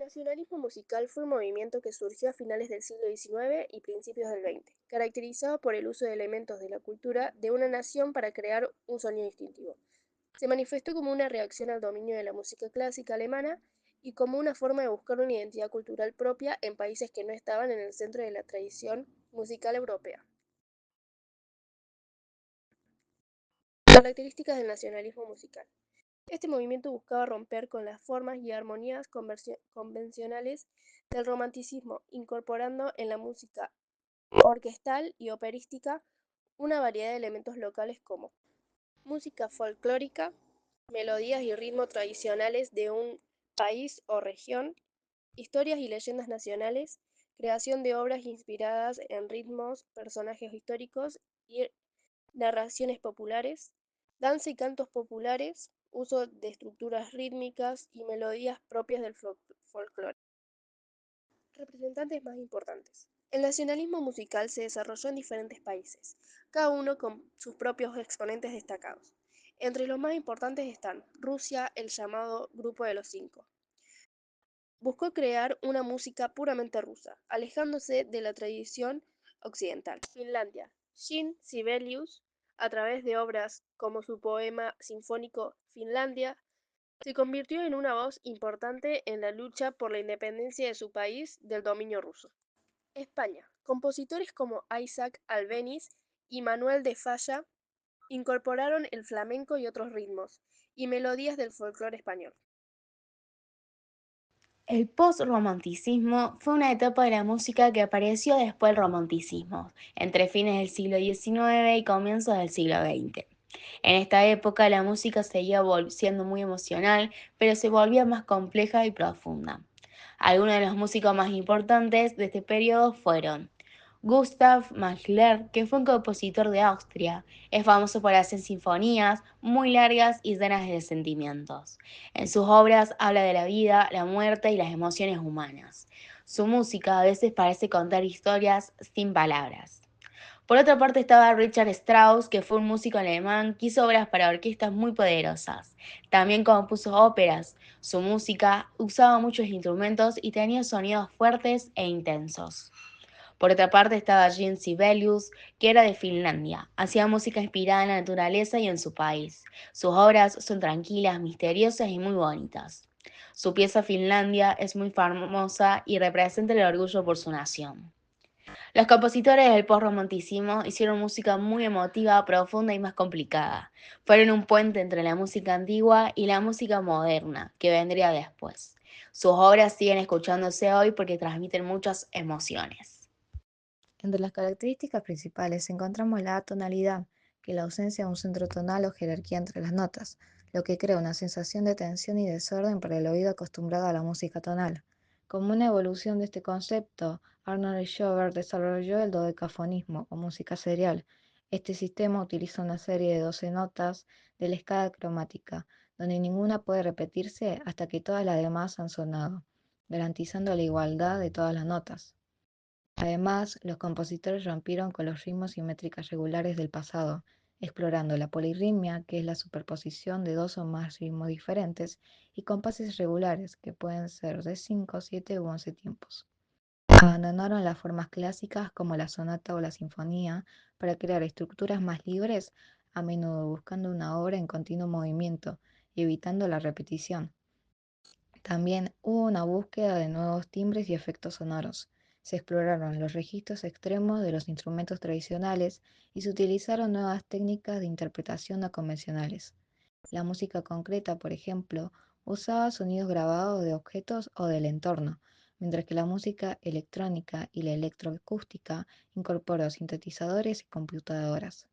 nacionalismo musical fue un movimiento que surgió a finales del siglo XIX y principios del XX, caracterizado por el uso de elementos de la cultura de una nación para crear un sonido distintivo. Se manifestó como una reacción al dominio de la música clásica alemana y como una forma de buscar una identidad cultural propia en países que no estaban en el centro de la tradición musical europea. Características del nacionalismo musical. Este movimiento buscaba romper con las formas y armonías convencionales del romanticismo, incorporando en la música orquestal y operística una variedad de elementos locales como música folclórica, melodías y ritmos tradicionales de un país o región, historias y leyendas nacionales, creación de obras inspiradas en ritmos, personajes históricos y narraciones populares, danza y cantos populares, uso de estructuras rítmicas y melodías propias del folclore. Representantes más importantes. El nacionalismo musical se desarrolló en diferentes países, cada uno con sus propios exponentes destacados. Entre los más importantes están Rusia, el llamado Grupo de los Cinco. Buscó crear una música puramente rusa, alejándose de la tradición occidental. Finlandia. Jean Sibelius, a través de obras como su poema sinfónico Finlandia, se convirtió en una voz importante en la lucha por la independencia de su país del dominio ruso. España. Compositores como Isaac Albéniz y Manuel de Falla incorporaron el flamenco y otros ritmos y melodías del folclore español. El post-romanticismo fue una etapa de la música que apareció después del romanticismo, entre fines del siglo XIX y comienzos del siglo XX. En esta época la música seguía siendo muy emocional, pero se volvía más compleja y profunda. Algunos de los músicos más importantes de este periodo fueron Gustav Mahler, que fue un compositor de Austria. Es famoso por hacer sinfonías muy largas y llenas de sentimientos. En sus obras habla de la vida, la muerte y las emociones humanas. Su música a veces parece contar historias sin palabras. Por otra parte estaba Richard Strauss, que fue un músico alemán que hizo obras para orquestas muy poderosas. También compuso óperas. Su música usaba muchos instrumentos y tenía sonidos fuertes e intensos. Por otra parte estaba Jean Sibelius, que era de Finlandia. Hacía música inspirada en la naturaleza y en su país. Sus obras son tranquilas, misteriosas y muy bonitas. Su pieza Finlandia es muy famosa y representa el orgullo por su nación. Los compositores del postromanticismo hicieron música muy emotiva, profunda y más complicada. Fueron un puente entre la música antigua y la música moderna, que vendría después. Sus obras siguen escuchándose hoy porque transmiten muchas emociones. Entre las características principales encontramos la atonalidad, que es la ausencia de un centro tonal o jerarquía entre las notas, lo que crea una sensación de tensión y desorden para el oído acostumbrado a la música tonal. Como una evolución de este concepto, Arnold Schoenberg desarrolló el dodecafonismo o música serial. Este sistema utiliza una serie de 12 notas de la escala cromática, donde ninguna puede repetirse hasta que todas las demás han sonado, garantizando la igualdad de todas las notas. Además, los compositores rompieron con los ritmos y métricas regulares del pasado, explorando la polirritmia, que es la superposición de dos o más ritmos diferentes, y compases regulares, que pueden ser de 5, 7 u 11 tiempos. Abandonaron las formas clásicas como la sonata o la sinfonía para crear estructuras más libres, a menudo buscando una obra en continuo movimiento y evitando la repetición. También hubo una búsqueda de nuevos timbres y efectos sonoros. Se exploraron los registros extremos de los instrumentos tradicionales y se utilizaron nuevas técnicas de interpretación no convencionales. La música concreta, por ejemplo, usaba sonidos grabados de objetos o del entorno, mientras que la música electrónica y la electroacústica incorporó sintetizadores y computadoras.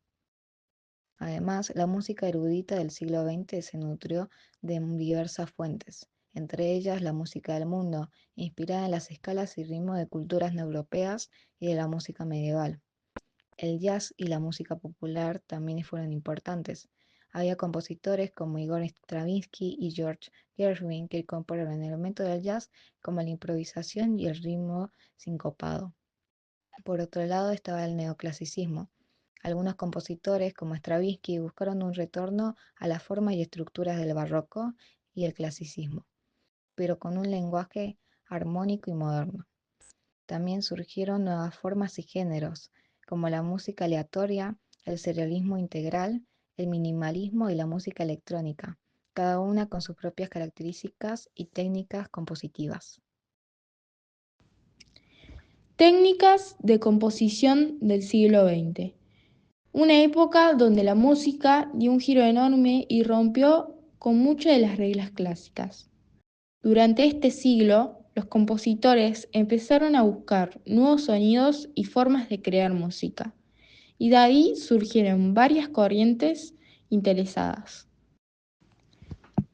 Además, la música erudita del siglo XX se nutrió de diversas fuentes, entre ellas la música del mundo, inspirada en las escalas y ritmos de culturas no europeas y de la música medieval. El jazz y la música popular también fueron importantes. Había compositores como Igor Stravinsky y George Gershwin que incorporaron elementos del jazz como la improvisación y el ritmo sincopado. Por otro lado estaba el neoclasicismo. Algunos compositores, como Stravinsky, buscaron un retorno a las formas y estructuras del barroco y el clasicismo, pero con un lenguaje armónico y moderno. También surgieron nuevas formas y géneros, como la música aleatoria, el serialismo integral, el minimalismo y la música electrónica, cada una con sus propias características y técnicas compositivas. Técnicas de composición del siglo XX. Una época donde la música dio un giro enorme y rompió con muchas de las reglas clásicas. Durante este siglo, los compositores empezaron a buscar nuevos sonidos y formas de crear música, y de ahí surgieron varias corrientes interesadas.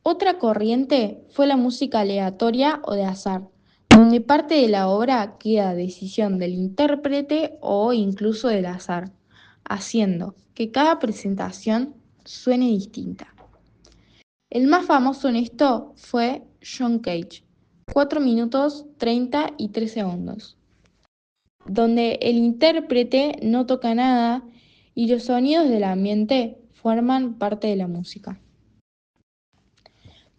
Otra corriente fue la música aleatoria o de azar, donde parte de la obra queda a decisión del intérprete o incluso del azar, haciendo que cada presentación suene distinta. El más famoso en esto fue John Cage, 4 minutos 30 y 3 segundos, donde el intérprete no toca nada y los sonidos del ambiente forman parte de la música.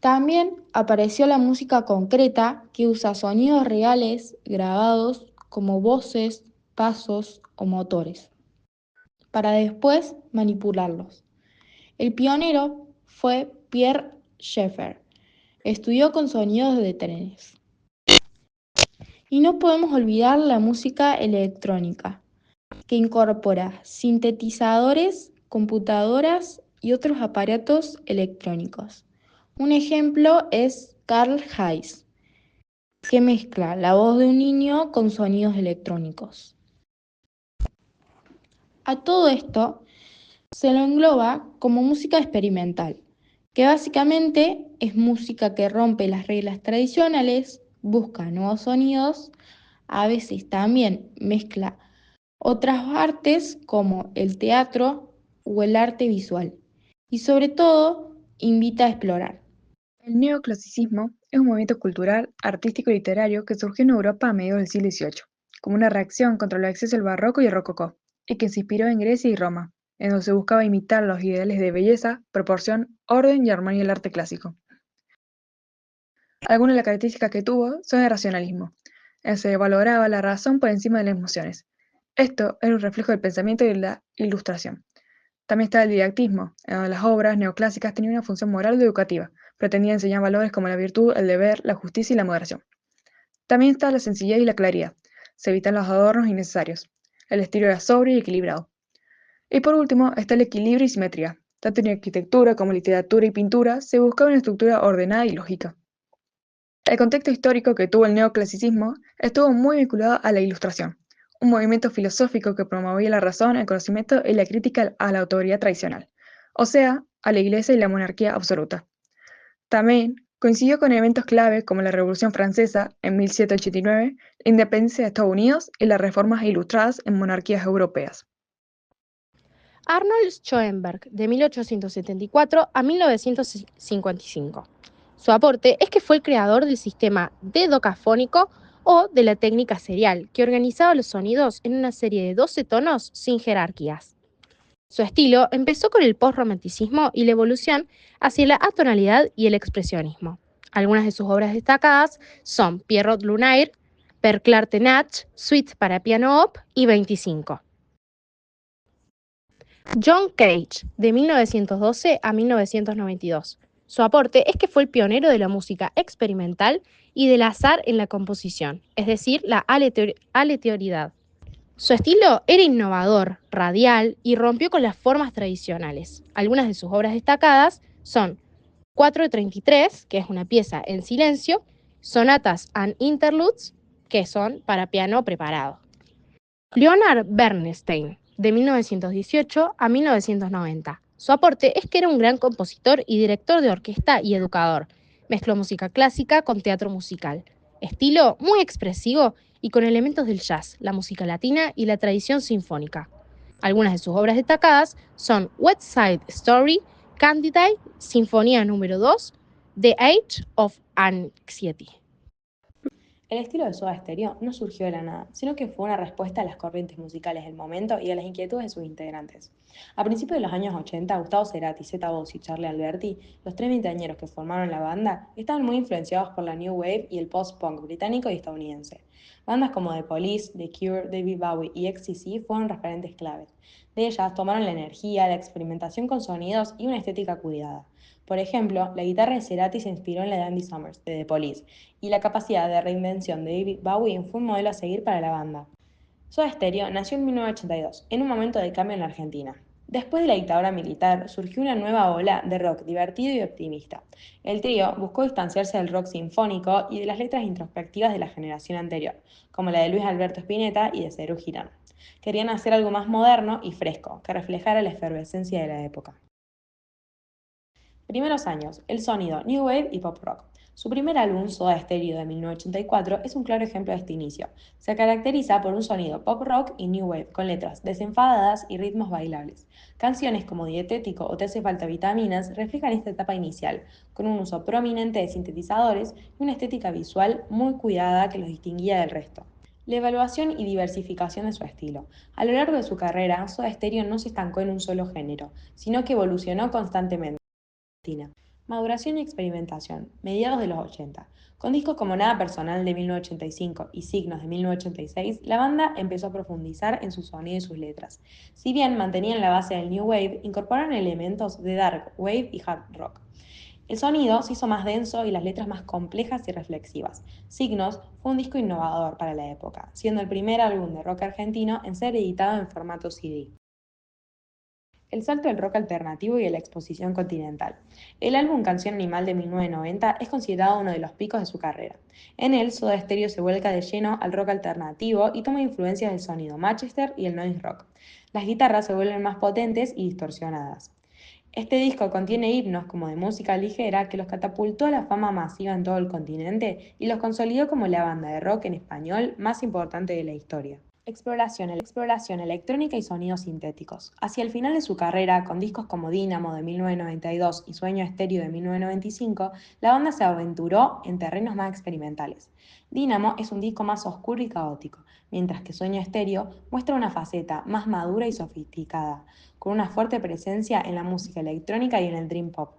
También apareció la música concreta, que usa sonidos reales grabados como voces, pasos o motores, para después manipularlos. El pionero fue Pierre Schaeffer. Estudió con sonidos de trenes. Y no podemos olvidar la música electrónica, que incorpora sintetizadores, computadoras y otros aparatos electrónicos. Un ejemplo es Carl Hayes, que mezcla la voz de un niño con sonidos electrónicos. A todo esto se lo engloba como música experimental, que básicamente es música que rompe las reglas tradicionales, busca nuevos sonidos, a veces también mezcla otras artes como el teatro o el arte visual, y sobre todo invita a explorar. El neoclasicismo es un movimiento cultural, artístico y literario que surgió en Europa a mediados del siglo XVIII, como una reacción contra los excesos del barroco y el rococó, y que se inspiró en Grecia y Roma, en donde se buscaba imitar los ideales de belleza, proporción, orden y armonía del arte clásico. Algunas de las características que tuvo son el racionalismo, en donde se valoraba la razón por encima de las emociones. Esto era un reflejo del pensamiento y de la ilustración. También está el didactismo, en donde las obras neoclásicas tenían una función moral y educativa, pretendían enseñar valores como la virtud, el deber, la justicia y la moderación. También está la sencillez y la claridad, se evitan los adornos innecesarios. El estilo era sobrio y equilibrado. Y por último está el equilibrio y simetría. Tanto en arquitectura como en literatura y pintura se buscaba una estructura ordenada y lógica. El contexto histórico que tuvo el neoclasicismo estuvo muy vinculado a la Ilustración, un movimiento filosófico que promovía la razón, el conocimiento y la crítica a la autoridad tradicional, o sea, a la Iglesia y la monarquía absoluta. También coincidió con eventos clave como la Revolución Francesa en 1789, la independencia de Estados Unidos y las reformas ilustradas en monarquías europeas. Arnold Schoenberg, de 1874 a 1955. Su aporte es que fue el creador del sistema dedocafónico o de la técnica serial, que organizaba los sonidos en una serie de 12 tonos sin jerarquías. Su estilo empezó con el postromanticismo y la evolución hacia la atonalidad y el expresionismo. Algunas de sus obras destacadas son Pierrot Lunaire, Per Clare Nach, Suite para piano op y 25. John Cage, de 1912 a 1992. Su aporte es que fue el pionero de la música experimental y del azar en la composición, es decir, la aleatoriedad. Su estilo era innovador, radial y rompió con las formas tradicionales. Algunas de sus obras destacadas son 4:33, que es una pieza en silencio, sonatas and interludes, que son para piano preparado. Leonard Bernstein, de 1918 a 1990. Su aporte es que era un gran compositor y director de orquesta y educador. Mezcló música clásica con teatro musical. Estilo muy expresivo y con elementos del jazz, la música latina y la tradición sinfónica. Algunas de sus obras destacadas son West Side Story, Candidate, Sinfonía número 2, The Age of Anxiety. El estilo de Soda Stereo no surgió de la nada, sino que fue una respuesta a las corrientes musicales del momento y a las inquietudes de sus integrantes. A principios de los años 80, Gustavo Cerati, Zeta Bossi y Charlie Alberti, los tres veinteañeros que formaron la banda, estaban muy influenciados por la New Wave y el post-punk británico y estadounidense. Bandas como The Police, The Cure, David Bowie y XTC fueron referentes claves. De ellas tomaron la energía, la experimentación con sonidos y una estética cuidada. Por ejemplo, la guitarra de Cerati se inspiró en la de Andy Summers, de The Police, y la capacidad de reinvención de David Bowie fue un modelo a seguir para la banda. Soda Stereo nació en 1982, en un momento de cambio en la Argentina. Después de la dictadura militar, surgió una nueva ola de rock divertido y optimista. El trío buscó distanciarse del rock sinfónico y de las letras introspectivas de la generación anterior, como la de Luis Alberto Spinetta y de Serú Girán. Querían hacer algo más moderno y fresco, que reflejara la efervescencia de la época. Primeros años, el sonido New Wave y Pop Rock. Su primer álbum, Soda Stereo de 1984, es un claro ejemplo de este inicio. Se caracteriza por un sonido pop rock y new wave, con letras desenfadadas y ritmos bailables. Canciones como Dietético o Te hace falta vitaminas reflejan esta etapa inicial, con un uso prominente de sintetizadores y una estética visual muy cuidada que los distinguía del resto. La evaluación y diversificación de su estilo. A lo largo de su carrera, Soda Stereo no se estancó en un solo género, sino que evolucionó constantemente. Maduración y experimentación, mediados de los 80. Con discos como Nada Personal de 1985 y Signos de 1986, la banda empezó a profundizar en su sonido y sus letras. Si bien mantenían la base del New Wave, incorporaron elementos de Dark Wave y Hard Rock. El sonido se hizo más denso y las letras más complejas y reflexivas. Signos fue un disco innovador para la época, siendo el primer álbum de rock argentino en ser editado en formato CD. El salto del rock alternativo y de la exposición continental. El álbum Canción Animal de 1990 es considerado uno de los picos de su carrera. En él, Soda Stereo se vuelca de lleno al rock alternativo y toma influencias del sonido Manchester y el noise rock. Las guitarras se vuelven más potentes y distorsionadas. Este disco contiene himnos como de música ligera que los catapultó a la fama masiva en todo el continente y los consolidó como la banda de rock en español más importante de la historia. Exploración electrónica y sonidos sintéticos. Hacia el final de su carrera, con discos como Dínamo de 1992 y Sueño Estéreo de 1995, la banda se aventuró en terrenos más experimentales. Dínamo es un disco más oscuro y caótico, mientras que Sueño Estéreo muestra una faceta más madura y sofisticada, con una fuerte presencia en la música electrónica y en el dream pop.